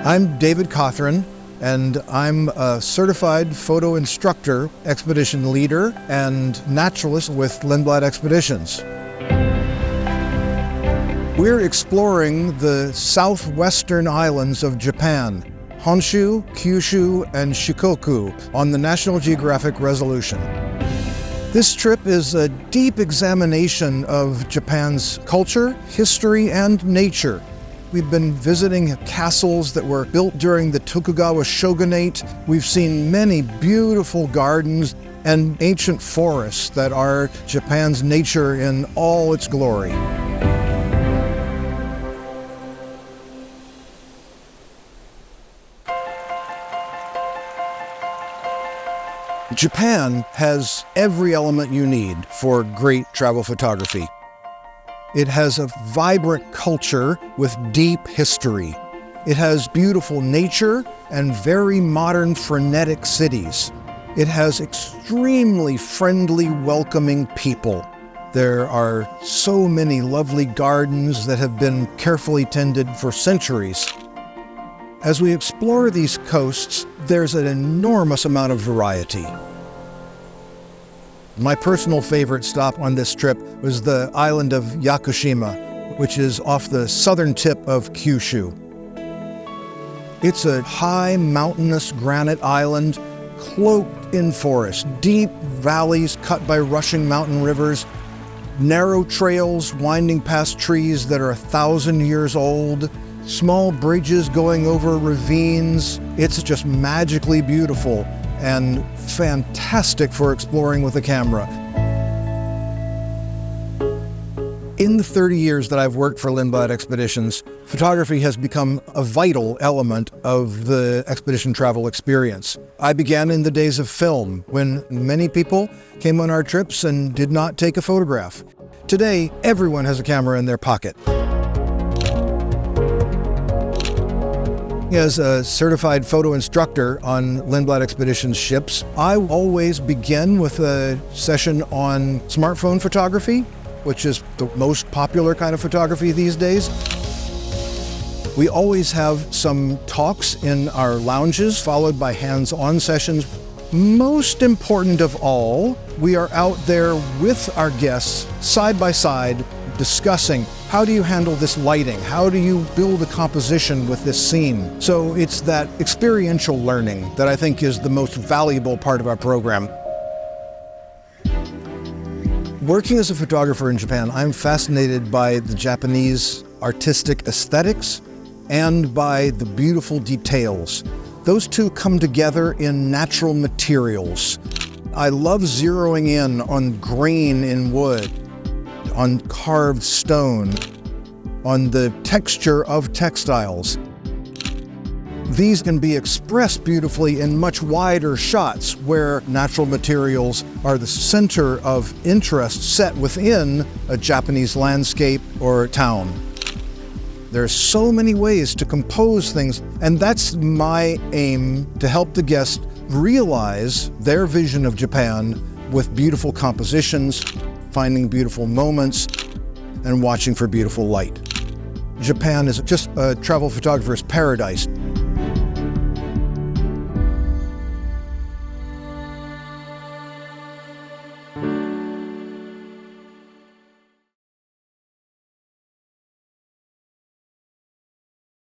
I'm David Cothran, and I'm a certified photo instructor, expedition leader, and naturalist with Lindblad Expeditions. We're exploring the southwestern islands of Japan, Honshu, Kyushu, and Shikoku on the National Geographic Resolution. This trip is a deep examination of Japan's culture, history, and nature. We've been visiting castles that were built during the Tokugawa shogunate. We've seen many beautiful gardens and ancient forests that are Japan's nature in all its glory. Japan has every element you need for great travel photography. It has a vibrant culture with deep history. It has beautiful nature and very modern, frenetic cities. It has extremely friendly, welcoming people. There are so many lovely gardens that have been carefully tended for centuries. As we explore these coasts, there's an enormous amount of variety. My personal favorite stop on this trip was the island of Yakushima, which is off the southern tip of Kyushu. It's a high, mountainous granite island cloaked in forest, deep valleys cut by rushing mountain rivers, narrow trails winding past trees that are 1,000 years old, small bridges going over ravines. It's just magically beautiful and fantastic for exploring with a camera. In the 30 years that I've worked for Lindblad Expeditions, photography has become a vital element of the expedition travel experience. I began in the days of film, when many people came on our trips and did not take a photograph. Today, everyone has a camera in their pocket. As a certified photo instructor on Lindblad Expeditions ships, I always begin with a session on smartphone photography, which is the most popular kind of photography these days. We always have some talks in our lounges, followed by hands-on sessions. Most important of all, we are out there with our guests, side by side, discussing how do you handle this lighting? How do you build a composition with this scene? So it's that experiential learning that I think is the most valuable part of our program. Working as a photographer in Japan, I'm fascinated by the Japanese artistic aesthetics and by the beautiful details. Those two come together in natural materials. I love zeroing in on grain in wood, on carved stone, on the texture of textiles. These can be expressed beautifully in much wider shots where natural materials are the center of interest set within a Japanese landscape or town. There's so many ways to compose things, and that's my aim, to help the guest realize their vision of Japan with beautiful compositions, finding beautiful moments, and watching for beautiful light. Japan is just a travel photographer's paradise.